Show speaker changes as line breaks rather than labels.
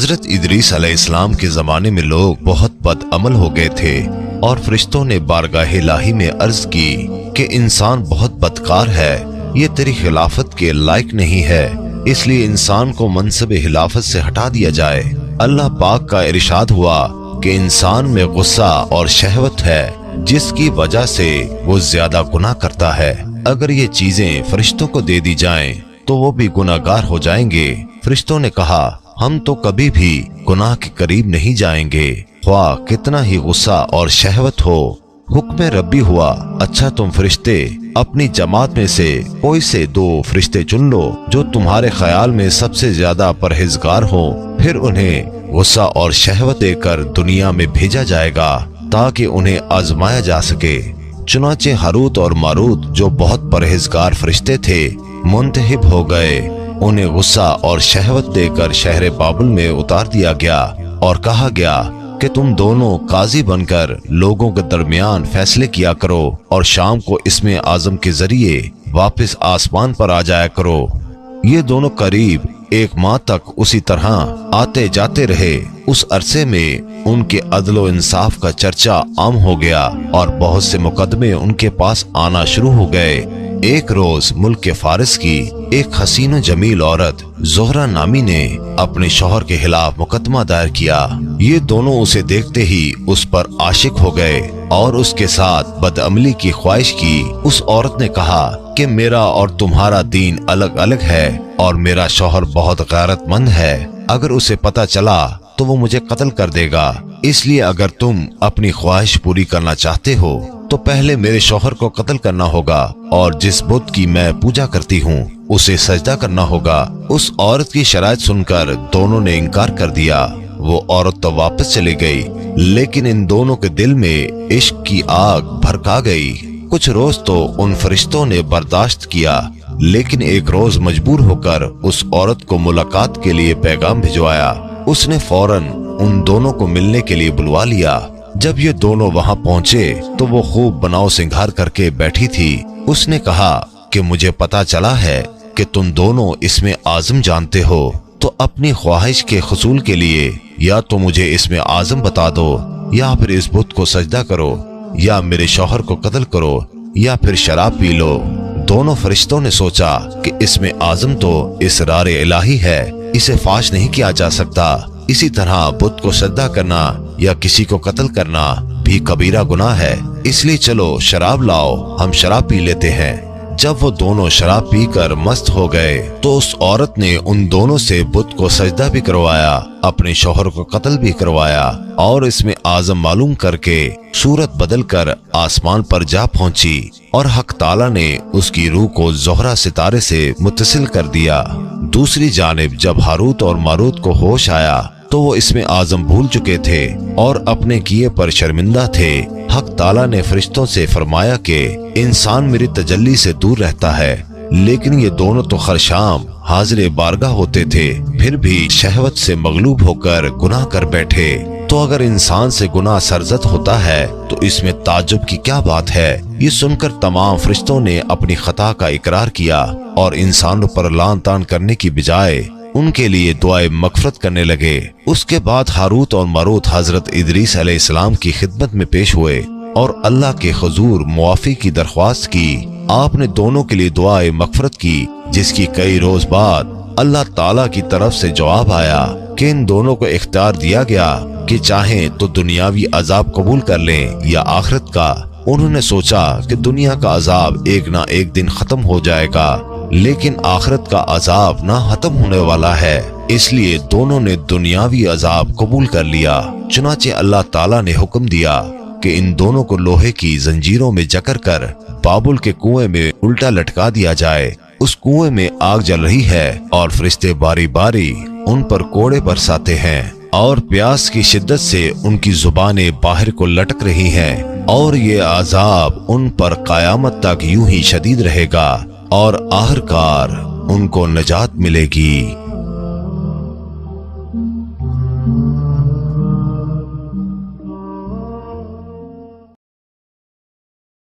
حضرت ادریس علیہ السلام کے زمانے میں لوگ بہت بد عمل ہو گئے تھے اور فرشتوں نے بارگاہ الہی میں عرض کی کہ انسان بہت بدکار ہے، یہ تیری خلافت کے لائق نہیں ہے، اس لیے انسان کو منصب خلافت سے ہٹا دیا جائے۔ اللہ پاک کا ارشاد ہوا کہ انسان میں غصہ اور شہوت ہے جس کی وجہ سے وہ زیادہ گناہ کرتا ہے۔ اگر یہ چیزیں فرشتوں کو دے دی جائیں تو وہ بھی گناہگار ہو جائیں گے۔ فرشتوں نے کہا ہم تو کبھی بھی گناہ کے قریب نہیں جائیں گے، خواہ کتنا ہی غصہ اور شہوت ہو۔ حکم ربی ہوا اچھا تم فرشتے اپنی جماعت میں سے کوئی سے 2 فرشتے چن لو جو تمہارے خیال میں سب سے زیادہ پرہیزگار ہوں، پھر انہیں غصہ اور شہوت دے کر دنیا میں بھیجا جائے گا تاکہ انہیں آزمایا جا سکے۔ چنانچہ ہاروت اور ماروت جو بہت پرہیزگار فرشتے تھے منتخب ہو گئے، انہیں غصہ اور شہوت دے کر شہر بابل میں اتار دیا گیا اور کہا گیا کہ تم دونوں قاضی بن کر لوگوں کے درمیان فیصلے کیا کرو اور شام کو اسم اعظم کے ذریعے واپس آسمان پر آ جایا کرو۔ یہ دونوں قریب 1 ماہ تک اسی طرح آتے جاتے رہے۔ اس عرصے میں ان کے عدل و انصاف کا چرچا عام ہو گیا اور بہت سے مقدمے ان کے پاس آنا شروع ہو گئے۔ ایک روز ملک کے فارس کی ایک حسین و جمیل عورت زہرہ نامی نے اپنے شوہر کے خلاف مقدمہ دائر کیا۔ یہ دونوں اسے دیکھتے ہی اس پر عاشق ہو گئے اور اس کے ساتھ بدعملی کی خواہش کی۔ اس عورت نے کہا کہ میرا اور تمہارا دین الگ الگ ہے اور میرا شوہر بہت غیرت مند ہے، اگر اسے پتہ چلا تو وہ مجھے قتل کر دے گا، اس لیے اگر تم اپنی خواہش پوری کرنا چاہتے ہو تو پہلے میرے شوہر کو قتل کرنا ہوگا اور جس بت کی میں پوجا کرتی ہوں اسے سجدہ کرنا ہوگا۔ اس عورت کی شرائط سن کر دونوں نے انکار کر دیا۔ وہ عورت تو واپس چلی گئی لیکن ان دونوں کے دل میں عشق کی آگ بھڑکا گئی۔ کچھ روز تو ان فرشتوں نے برداشت کیا لیکن ایک روز مجبور ہو کر اس عورت کو ملاقات کے لیے پیغام بھجوایا۔ اس نے فوراً ان دونوں کو ملنے کے لیے بلوا لیا۔ جب یہ دونوں وہاں پہنچے تو وہ خوب بناؤ سنگھار کر کے بیٹھی تھی۔ اس نے کہا کہ مجھے پتا چلا ہے کہ تم دونوں اسم اعظم جانتے ہو، تو اپنی خواہش کے حصول کے لیے یا تو مجھے اسم اعظم بتا دو یا پھر اس بت کو سجدہ کرو یا میرے شوہر کو قتل کرو یا پھر شراب پی لو۔ دونوں فرشتوں نے سوچا کہ اسم اعظم تو اسرار الہی ہے، اسے فاش نہیں کیا جا سکتا، اسی طرح بت کو سجدہ کرنا یا کسی کو قتل کرنا بھی کبیرہ گناہ ہے، اس لیے چلو شراب لاؤ، ہم شراب پی لیتے ہیں۔ جب وہ دونوں شراب پی کر مست ہو گئے تو اس عورت نے ان دونوں سے بت کو سجدہ بھی کروایا، اپنے شوہر کو قتل بھی کروایا اور اسم اعظم معلوم کر کے صورت بدل کر آسمان پر جا پہنچی اور حق تعالی نے اس کی روح کو زہرہ ستارے سے متصل کر دیا۔ دوسری جانب جب ہاروت اور ماروت کو ہوش آیا تو وہ اسم اعظم بھول چکے تھے اور اپنے کیے پر شرمندہ تھے۔ حق تعالی نے فرشتوں سے فرمایا کہ انسان میری تجلی سے دور رہتا ہے، لیکن یہ دونوں تو ہر شام حاضر بارگاہ ہوتے تھے، پھر بھی شہوت سے مغلوب ہو کر گناہ کر بیٹھے۔ تو اگر انسان سے گناہ سرزد ہوتا ہے تو اس میں تعجب کی کیا بات ہے؟ یہ سن کر تمام فرشتوں نے اپنی خطا کا اقرار کیا اور انسانوں پر لعن طعن کرنے کی بجائے ان کے لیے دعائے مغفرت کرنے لگے۔ اس کے بعد ہاروت اور ماروت حضرت ادریس علیہ السلام کی خدمت میں پیش ہوئے اور اللہ کے حضور معافی کی درخواست کی۔ آپ نے دونوں کے لیے دعائے مغفرت کی، جس کی کئی روز بعد اللہ تعالیٰ کی طرف سے جواب آیا کہ ان دونوں کو اختیار دیا گیا کہ چاہیں تو دنیاوی عذاب قبول کر لیں یا آخرت کا۔ انہوں نے سوچا کہ دنیا کا عذاب ایک نہ ایک دن ختم ہو جائے گا، لیکن آخرت کا عذاب نہ ختم ہونے والا ہے، اس لیے دونوں نے دنیاوی عذاب قبول کر لیا۔ چنانچہ اللہ تعالیٰ نے حکم دیا کہ ان دونوں کو لوہے کی زنجیروں میں جکڑ کر بابل کے کنویں میں الٹا لٹکا دیا جائے۔ اس کنویں میں آگ جل رہی ہے اور فرشتے باری باری ان پر کوڑے برساتے ہیں اور پیاس کی شدت سے ان کی زبانیں باہر کو لٹک رہی ہیں، اور یہ عذاب ان پر قیامت تک یوں ہی شدید رہے گا اور آخرکار ان کو نجات ملے گی۔